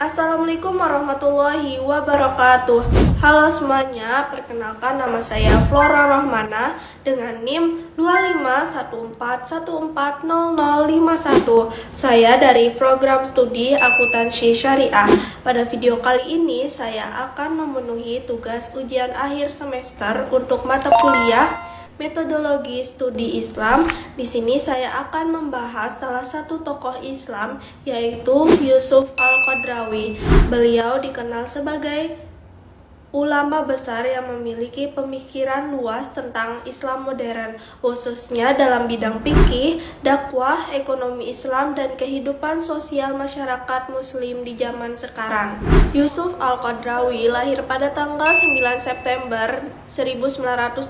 Assalamualaikum warahmatullahi wabarakatuh. Halo semuanya, perkenalkan nama saya Flora Rohmana dengan NIM 2514140051. Saya dari program studi akuntansi syariah. Pada video kali ini saya akan memenuhi tugas ujian akhir semester untuk mata kuliah Metodologi Studi Islam. Di sini saya akan membahas salah satu tokoh Islam, yaitu Yusuf Al-Qaradawi. Beliau dikenal sebagai ulama besar yang memiliki pemikiran luas tentang Islam modern, khususnya dalam bidang fikih, dakwah, ekonomi Islam, dan kehidupan sosial masyarakat Muslim di zaman sekarang. Yusuf Al-Qaradawi lahir pada tanggal 9 September 1926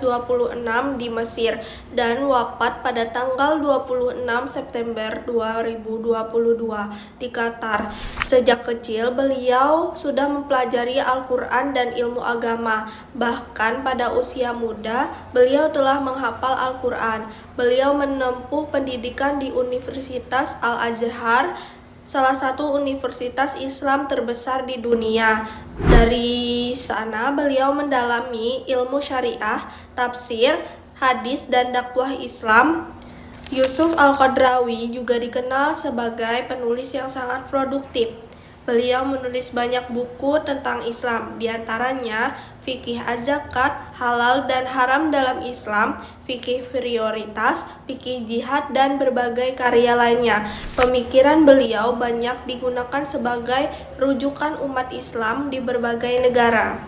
di Mesir dan wafat pada tanggal 26 September 2022 di Qatar. Sejak kecil beliau sudah mempelajari Al-Quran dan ilmu agama. Bahkan pada usia muda, beliau telah menghafal Al-Quran. Beliau menempuh pendidikan di Universitas Al-Azhar, salah satu universitas Islam terbesar di dunia. Dari sana, beliau mendalami ilmu syariah, tafsir, hadis, dan dakwah Islam. Yusuf Al-Qaradawi juga dikenal sebagai penulis yang sangat produktif. Beliau menulis banyak buku tentang Islam, diantaranya Fikih Az-Zakat, Halal dan Haram dalam Islam, Fikih Prioritas, Fikih Jihad, dan berbagai karya lainnya. Pemikiran beliau banyak digunakan sebagai rujukan umat Islam di berbagai negara.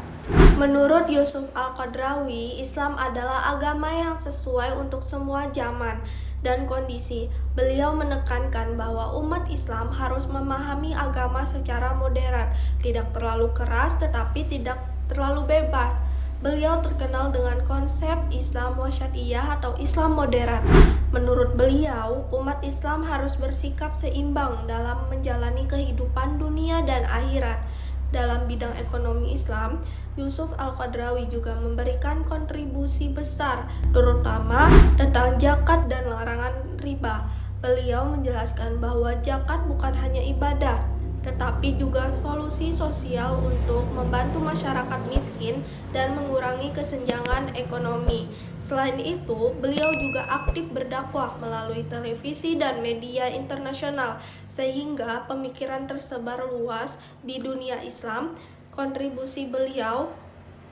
Menurut Yusuf Al-Qaradawi, Islam adalah agama yang sesuai untuk semua zaman dan kondisi. Beliau menekankan bahwa umat Islam harus memahami agama secara modern, tidak terlalu keras tetapi tidak terlalu bebas. Beliau terkenal dengan konsep Islam wasyatiyah atau Islam modern. Menurut beliau, umat Islam harus bersikap seimbang dalam menjalani kehidupan dunia dan akhirat. Dalam bidang ekonomi Islam, Yusuf Al-Qaradawi juga memberikan kontribusi besar, terutama tentang zakat dan larangan riba. Beliau menjelaskan bahwa zakat bukan hanya ibadah, tetapi juga solusi sosial untuk membantu masyarakat miskin dan mengurangi kesenjangan ekonomi. Selain itu, beliau juga aktif berdakwah melalui televisi dan media internasional, sehingga pemikiran tersebar luas di dunia Islam. Kontribusi beliau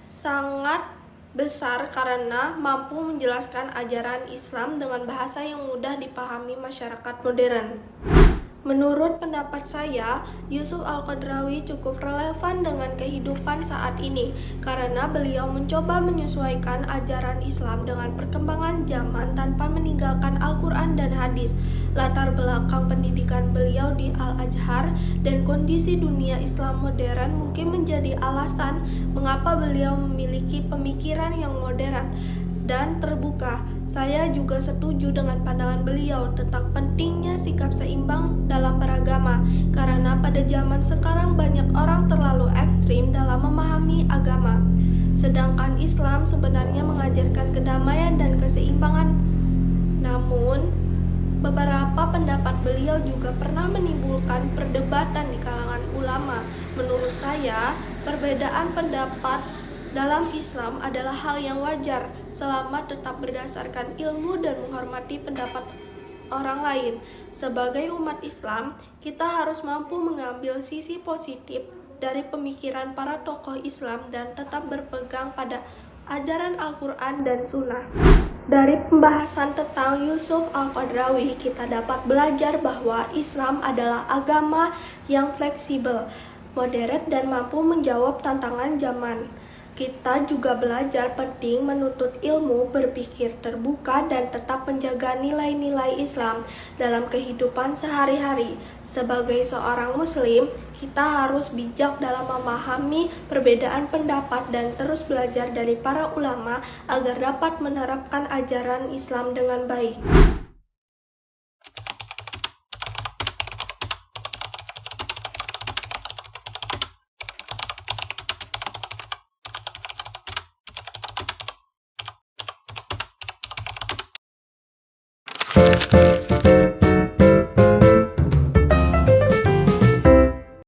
sangat besar karena mampu menjelaskan ajaran Islam dengan bahasa yang mudah dipahami masyarakat modern. Menurut pendapat saya, Yusuf Al-Qaradawi cukup relevan dengan kehidupan saat ini karena beliau mencoba menyesuaikan ajaran Islam dengan perkembangan zaman tanpa meninggalkan Al-Quran dan hadis. Latar belakang pendidikan beliau di Al-Azhar dan kondisi dunia Islam modern mungkin menjadi alasan mengapa beliau memiliki pemikiran yang modern dan terbuka. Saya juga setuju dengan pandangan beliau tentang pentingnya sikap seimbang dalam beragama, karena pada zaman sekarang banyak orang terlalu ekstrim dalam memahami agama. Sedangkan Islam sebenarnya mengajarkan kedamaian dan keseimbangan. Namun, beberapa pendapat beliau juga pernah menimbulkan perdebatan di kalangan ulama. Menurut saya, perbedaan pendapat dalam Islam adalah hal yang wajar selama tetap berdasarkan ilmu dan menghormati pendapat orang lain. Sebagai umat Islam, kita harus mampu mengambil sisi positif dari pemikiran para tokoh Islam dan tetap berpegang pada ajaran Al-Quran dan Sunnah. Dari pembahasan tentang Yusuf Al-Qaradawi, kita dapat belajar bahwa Islam adalah agama yang fleksibel, modern, dan mampu menjawab tantangan zaman. Kita juga belajar penting menuntut ilmu, berpikir terbuka, dan tetap menjaga nilai-nilai Islam dalam kehidupan sehari-hari. Sebagai seorang Muslim, kita harus bijak dalam memahami perbedaan pendapat dan terus belajar dari para ulama agar dapat menerapkan ajaran Islam dengan baik.